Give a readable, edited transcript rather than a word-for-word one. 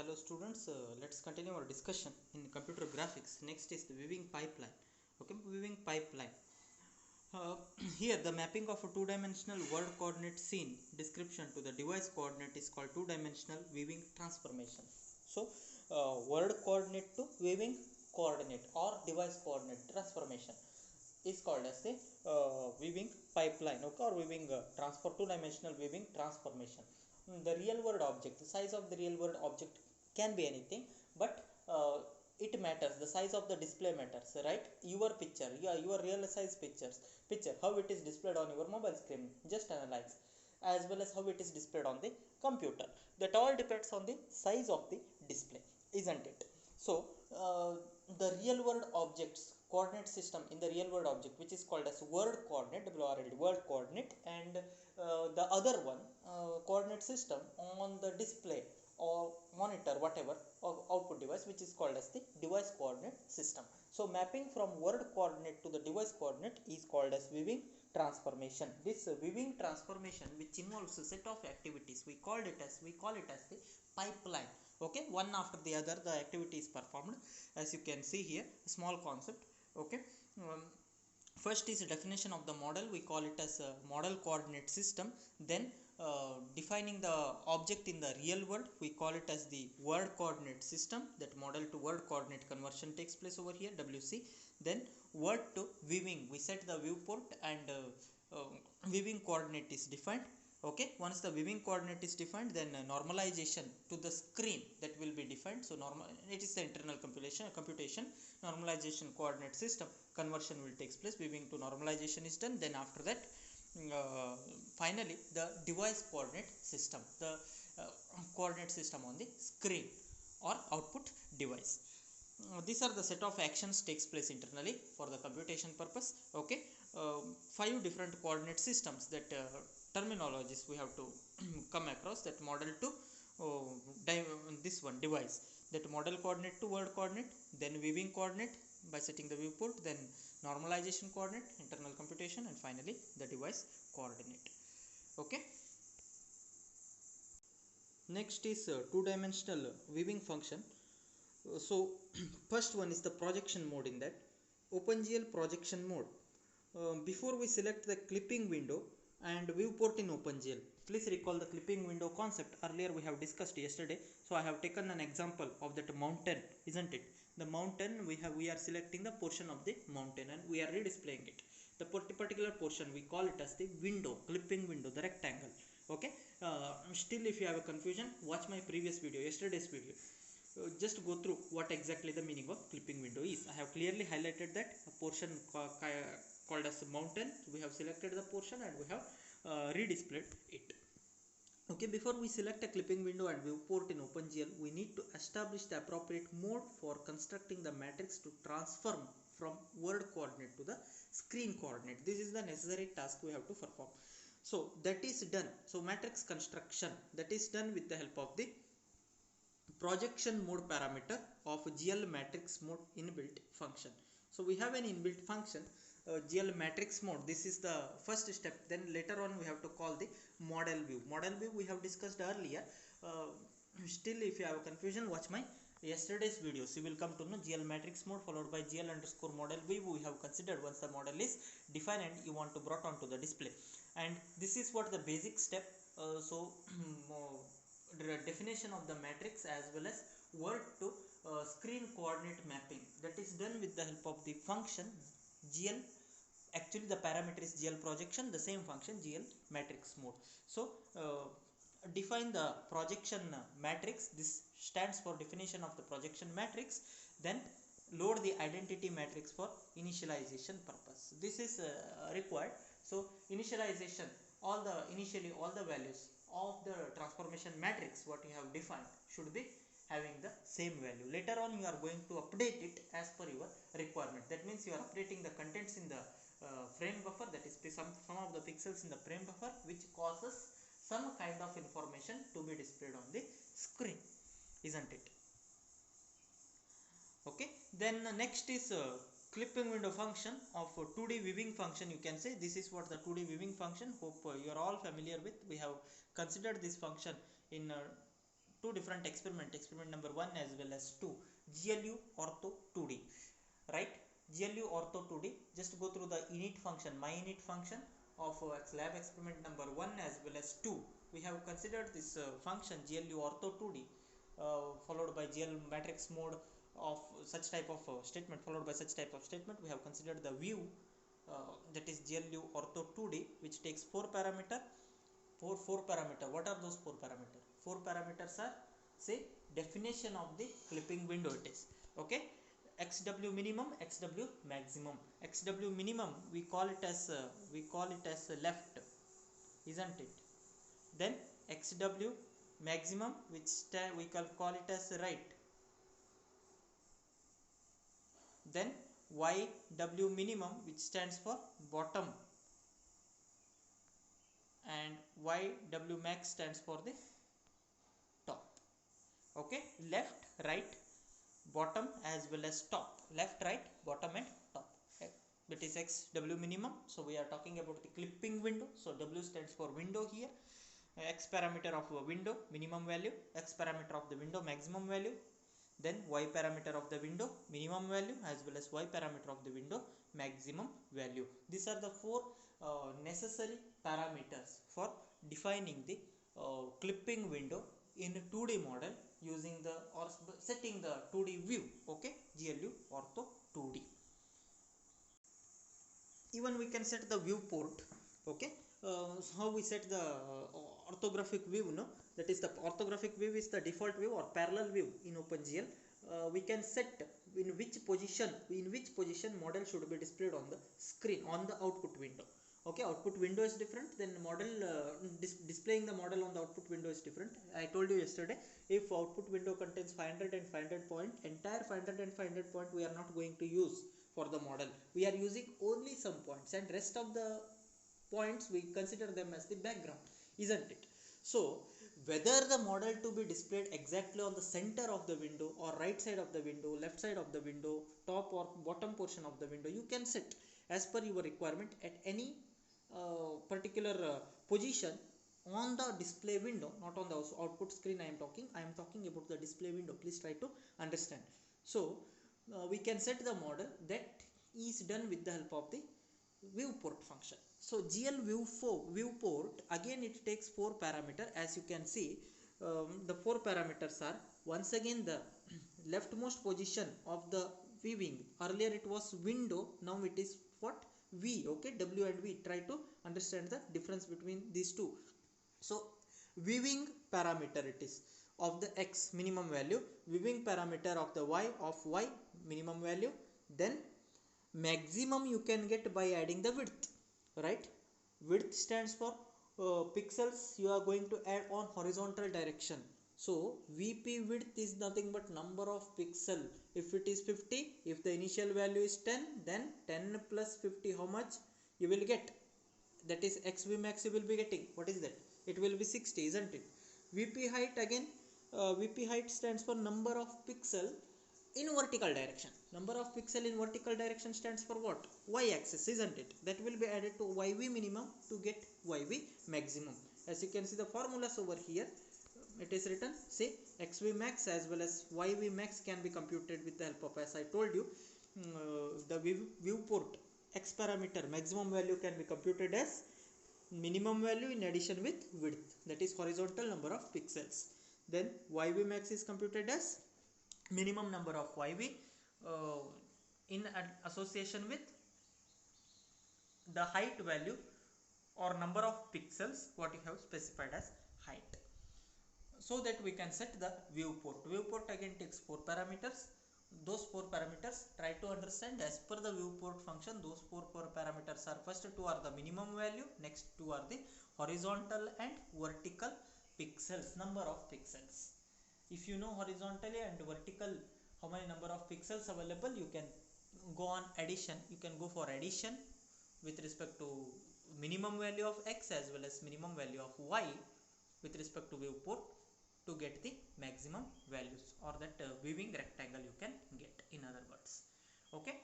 Hello students, let's continue our discussion in computer graphics. Next is the weaving pipeline. Okay, weaving pipeline. Uh, Here the mapping of a two-dimensional world coordinate scene description to the device coordinate is called two-dimensional weaving transformation. So world coordinate to weaving coordinate or device coordinate transformation is called as the weaving pipeline, okay, or weaving transfer two-dimensional weaving transformation. The real world object, the size of the real world object can be anything, but it matters, the size of the display matters, right? Your picture, yeah, your real size picture, how it is displayed on your mobile screen, just analyze, as well as how it is displayed on the computer. That all depends on the size of the display, isn't it? So uh, the real world objects coordinate system in the real world object, which is called as world coordinate, WRLD, world coordinate, and the other one, coordinate system on the display or monitor, whatever, or output device, which is called as the device coordinate system. So mapping from world coordinate to the device coordinate is called as weaving transformation. This weaving transformation, which involves a set of activities, we call it as the pipeline. Okay, one after the other the activity is performed, as you can see here, a small concept. Okay, um, first is definition of the model, we call it as a model coordinate system. Then defining the object in the real world, we call it as the world coordinate system. That model to world coordinate conversion takes place over here, WC. Then word to weaving, we set the viewport and weaving coordinate is defined. Okay, once the weaving coordinate is defined, then normalization to the screen, that will be defined. So normal, it is the internal computation. Normalization coordinate system conversion will takes place, weaving to normalization is done. Then after that, uh, finally the device coordinate system, the coordinate system on the screen or output device. These are the set of actions takes place internally for the computation purpose. Okay, five different coordinate systems, that terminologies we have to come across. That model to this one device, that model coordinate to world coordinate, then weaving coordinate by setting the viewport, then normalization coordinate, internal computation, and finally the device coordinate. Okay, next is two-dimensional weaving function. So first one is the projection mode. In that, OpenGL projection mode, before we select the clipping window and viewport in OpenGL, please recall the clipping window concept earlier we have discussed yesterday. So I have taken an example of that mountain, isn't it? The mountain, we are selecting the portion of the mountain and we are redisplaying it. The particular portion we call it as the window, clipping window, the rectangle. Okay, still if you have a confusion, watch my previous video, yesterday's video. Just go through what exactly the meaning of clipping window is. I have clearly highlighted that a portion called as a mountain. We have selected the portion and we have redisplayed it. Okay, before we select a clipping window and viewport in OpenGL, we need to establish the appropriate mode for constructing the matrix to transform from world coordinate to the screen coordinate. This is the necessary task we have to perform. So that is done. So matrix construction, that is done with the help of the projection mode parameter of GL matrix mode inbuilt function. So we have an inbuilt function, GL matrix mode. This is the first step. Then later on we have to call the model view. Model view we have discussed earlier. Still if you have confusion, watch my yesterday's videos. You will come to know GL matrix mode followed by GL underscore model view we have considered once the model is defined and you want to brought onto the display. And this is what the basic step. So definition of the matrix as well as word to screen coordinate mapping, that is done with the help of the function GL. Actually the parameter is GL projection, the same function GL matrix mode. So define the projection matrix. This stands for definition of the projection matrix. Then load the identity matrix for initialization purpose. This is required. So initialization, initially all the values of the transformation matrix what you have defined should be having the same value. Later on you are going to update it as per your requirement. That means you are updating the contents in the frame buffer, that is some of the pixels in the frame buffer, which causes some kind of information to be displayed on the screen, isn't it? Okay, then next is clipping window function of 2D weaving function. You can say this is what the 2D weaving function. Hope you are all familiar with. We have considered this function in two different experiment number 1 as well as 2, GLU ortho 2D, right? GLU ortho 2D, just go through the init function, my init function of lab experiment number 1 as well as 2. We have considered this function GLU ortho 2D followed by GL matrix mode of such type of statement, followed by such type of statement. We have considered the view that is GLU ortho 2D, which takes 4 parameter. Four parameter. What are those 4 parameter? 4 parameters are, say, definition of the clipping window it is, okay? XW minimum, XW maximum. XW minimum we call it as left, isn't it? Then XW maximum, which we can call it as right. Then YW minimum, which stands for bottom, and YW max stands for the top. Okay, left, right, bottom as well as top. Left, right, bottom and top. That is XW minimum. So we are talking about the clipping window. So W stands for window here. X parameter of a window minimum value, X parameter of the window maximum value, then Y parameter of the window minimum value as well as Y parameter of the window maximum value. These are the 4 necessary parameters for defining the clipping window in a 2D model using the or setting the 2D view, okay? GLU ortho 2D. Even we can set the viewport, okay? How we set the orthographic view, no? That is, the orthographic view is the default view or parallel view in OpenGL. We can set in which position model should be displayed on the screen, on the output window. Okay, output window is different, then model displaying the model on the output window is different. I told you yesterday, if output window contains 500 and 500 point, entire 500 and 500 point we are not going to use for the model. We are using only some points, and rest of the points we consider them as the background, isn't it? So whether the model to be displayed exactly on the center of the window or right side of the window, left side of the window, top or bottom portion of the window, you can set as per your requirement at any particular position on the display window, not on the output screen. I am talking about the display window. Please try to understand. So we can set the model. That is done with the help of the viewport function. So GL viewport, again it takes 4 parameter. As you can see, the 4 parameters are, once again, the leftmost position of the viewing. Earlier it was window, now it is what? V, okay? W and V. Try to understand the difference between these two. So viewing parameter it is of the X minimum value, viewing parameter of the Y minimum value, then maximum you can get by adding the width, right? Width stands for pixels you are going to add on horizontal direction. So VP width is nothing but number of pixel. If it is 50, if the initial value is 10, then 10 plus 50, how much you will get? That is XV max you will be getting. What is that? It will be 60, isn't it? VP height, again VP height stands for number of pixel in vertical direction. Number of pixel in vertical direction stands for what? Y axis, isn't it? That will be added to YV minimum to get YV maximum. As you can see the formulas over here, it is written, say, XV max as well as YV max can be computed with the help of, as I told you, the viewport X parameter maximum value can be computed as minimum value in addition with width, that is horizontal number of pixels. Then YV max is computed as minimum number of YV in association with the height value or number of pixels what you have specified as height, so that we can set the viewport. Viewport again takes 4 parameters. Those 4 parameters, try to understand as per the viewport function. Those 4 parameters are, first 2 are the minimum value, next 2 are the horizontal and vertical pixels, number of pixels. If you know horizontally and vertical how many number of pixels available, you can go on addition. You can go for addition with respect to minimum value of X as well as minimum value of Y with respect to viewport to get the maximum values, or that viewing rectangle you can get, in other words. Okay,